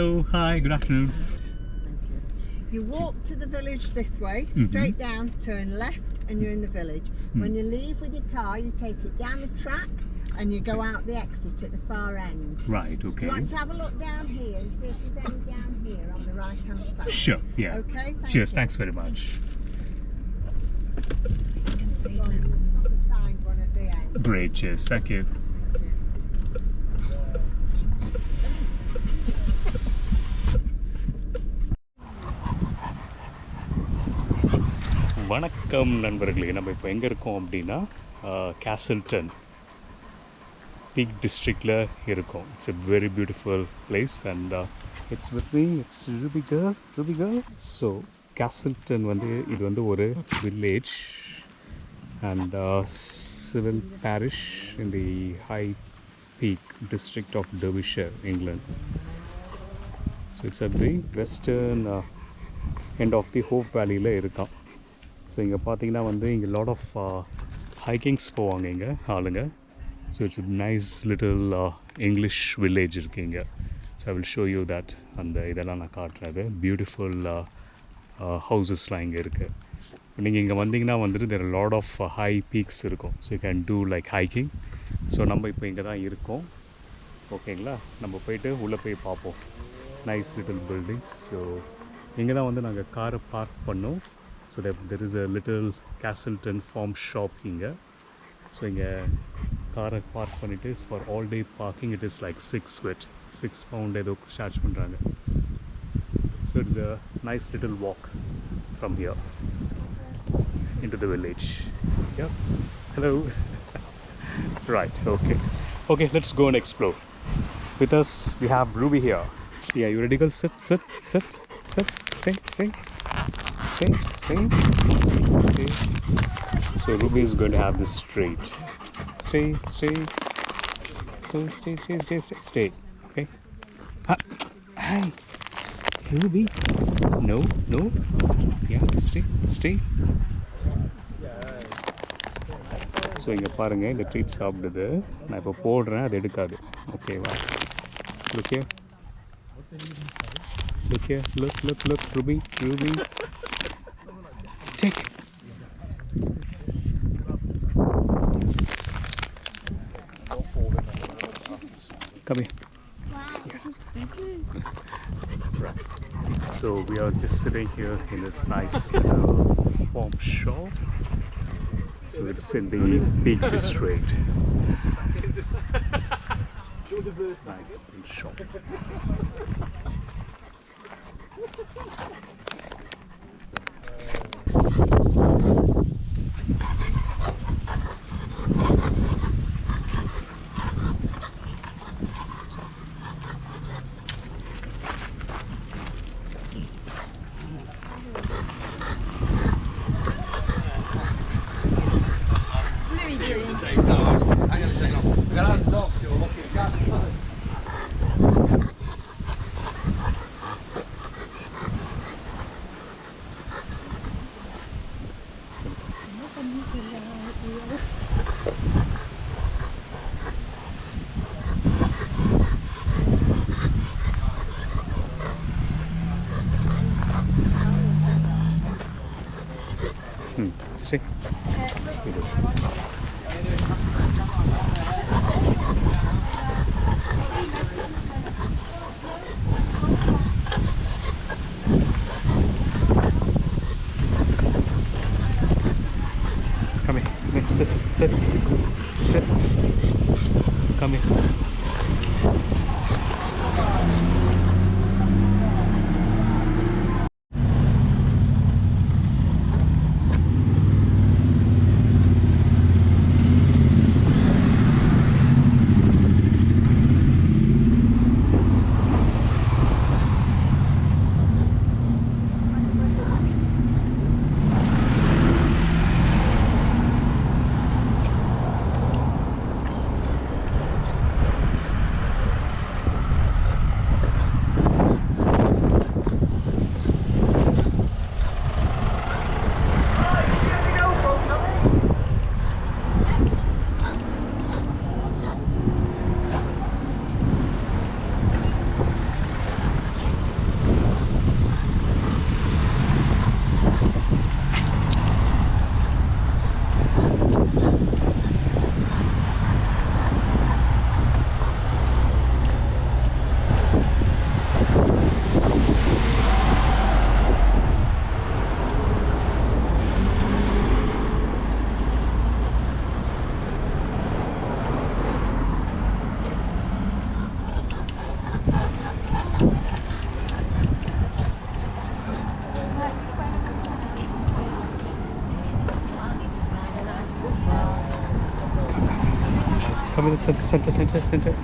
Hello, hi, good afternoon. Thank you. You walk to the village this way, straight down, turn left, and you're in the village. When you leave with your car, you take it down the track and you go out the exit at the far end. Right, okay. Do you want to have a look down here and see if there's any down here on the right hand side? Sure, yeah. Okay, Cheers, thanks very much. Find one at the end. Great, cheers, thank you. வணக்கம் நண்பர்களே, நம்ம இப்போ எங்கே இருக்கோம் அப்படின்னா கேசல்டன் peak டிஸ்ட்ரிக்டில் இருக்கோம். It's a very beautiful place and it's with me, it's Ruby girl. So Castleton இது வந்து ஒரு village and civil parish in the High Peak district of Derbyshire, England. So it's at the western end of the Hope வேலியில் இருக்கான். So இங்கே பார்த்தீங்கன்னா இங்கே lot of ஹைக்கிங்ஸ் போவாங்க இங்கே ஆளுங்க. So it's nice little English village இருக்குது இங்கே. So I will show you that. அந்த இதெல்லாம் நான் காட்டுறது பியூட்டிஃபுல் ஹவுசஸ்லாம் இங்கே இருக்குது. நீங்கள் இங்கே வந்தீங்கன்னா there lot of high peaks இருக்கும். So you can do like hiking. So நம்ம இப்போ இங்கே தான் இருக்கோம், ஓகேங்களா? நம்ம போயிட்டு உள்ளே போய் பார்ப்போம். Nice little buildings. ஸோ இங்கே தான் நாங்கள் காரை பார்க் பண்ணோம். So there is a little Castleton farm shop here. So inga car park பண்ணிட்டு is for all day parking. It is like 6 pound edo charge பண்றாங்க. So it's a nice little walk from here into the village. Yeah. Hello. Right. Okay, let's go and explore. With us we have Ruby here. Yeah, you ready girl? Sit. Stay. So Ruby is going to have this straight. Stay. Okay. Hey, Ruby. No. Yeah, stay. So இங்க பாருங்க, இந்த treat சாப்பிடுது. நான் இப்போ போடுறேன், அது எடுக்காது. ஓகேவா? Look here. Look, Ruby. Take. Come here. Right. So we are just sitting here in this nice farm shop. So it's in the Peak District. It's a nice little shop. Stay. Come here. Sit. Come here. center.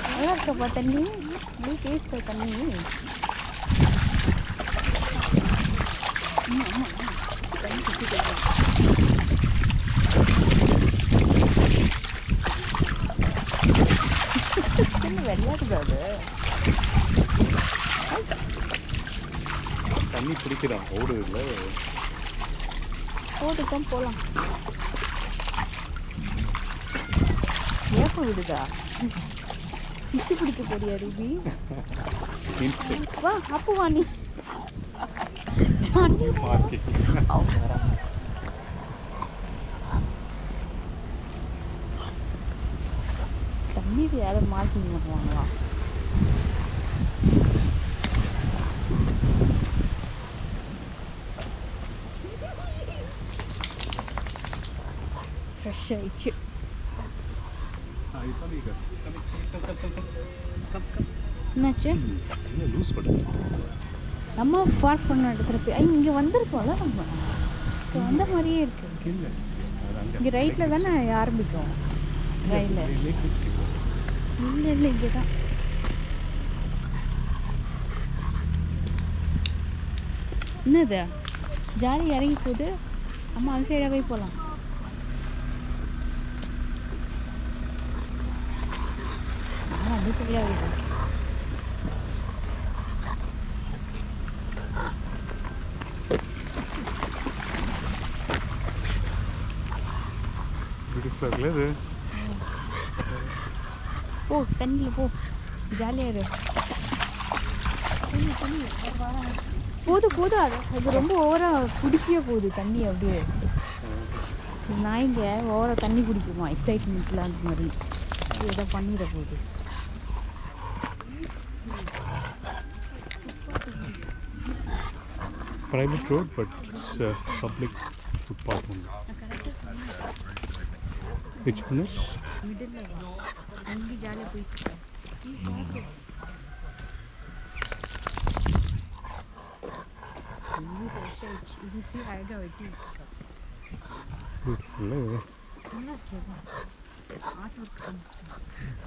நல்லா இருக்கப்பா தண்ணி, அப்படியே taste தண்ணி. தண்ணி குடிச்சிட்டு விளையாடுதா அது? தண்ணி குடிக்கிறான், ஓடுது இல்லை, போட்டுதான் போகலாம். ஏப்ப விடுதா? ஃபிஷ் பிடிக்க போறியா ரூபி? வா அப்போ வா நீ. தண்ணீர் யாரும் மார்க்கிங் பண்ணுவாங்களா? ஃப்ரெஷ் ஆயிடுச்சு. என்னாச்சு? லூஸ் பண்ணுது. நம்ம பார்க் பண்ண இடத்துல போய் இங்கே வந்திருக்கோம்ல, நம்ம இப்போ வந்த மாதிரியே இருக்கு. இங்கே ரைட்டில் தானே ஆரம்பிக்கும் ரயில். இல்லை இல்லை இங்கே தான். என்னது ஜாலி இறங்கி போகுது. அம்மா அந்த சைடாக போய் போகலாம். அந்த சைடாக போய் போ, தண்ணியில் போ, ஜாலியாக இரு. போதும் அது ரொம்ப ஓவராக குடிக்கவே போகுது தண்ணி. அப்படியே நாய்ங்க ஓவராக தண்ணி குடிக்குமா எக்ஸைட்மெண்ட்டில், அந்த மாதிரி ஏதோ பண்ணிட போகுது. Private road, but it's public footpath only. Which one is? Middle அங்கே ஜாலியாக போயிட்டு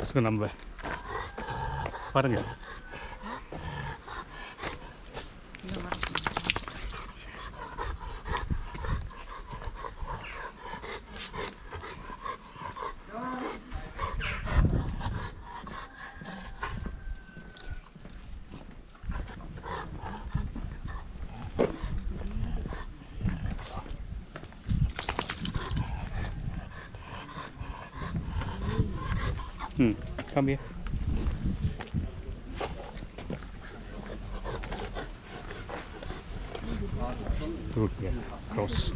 ஸோ நம்ம பாருங்க, Come here. Good, yeah. Cross.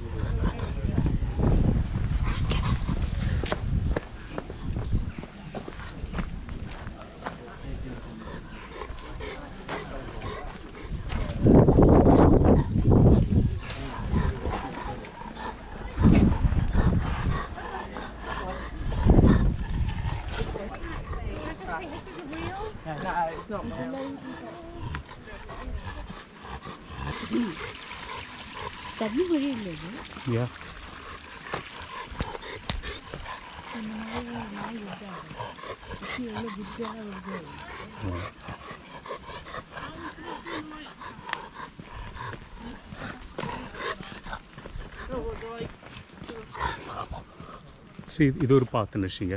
No, it's not real. தண்ணி மழை இல்லை இது Yeah. இந்த மாதிரி நாய் விட்டாங்க எவ்வளோ குட்டாக வருது See, இது ஒரு பாத்து நிஷிங்க.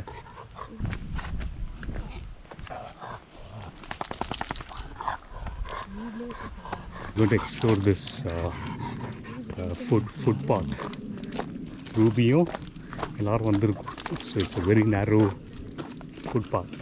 Going to explore this footpath. ரூபியும் எல்லாரும் வந்திருக்கும். So it's a very narrow footpath.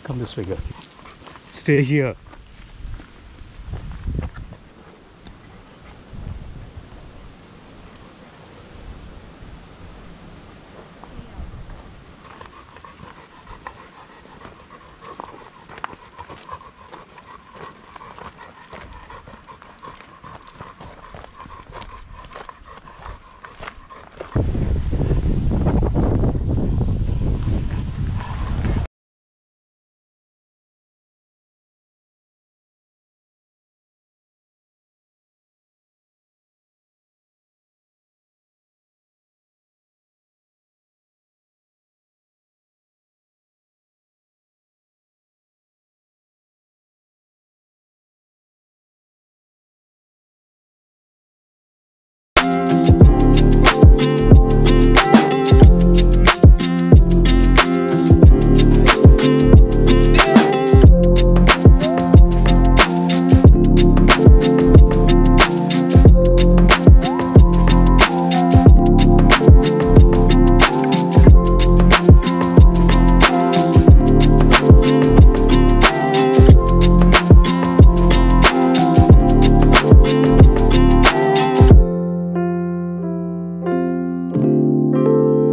Come this way, girl. Stay here.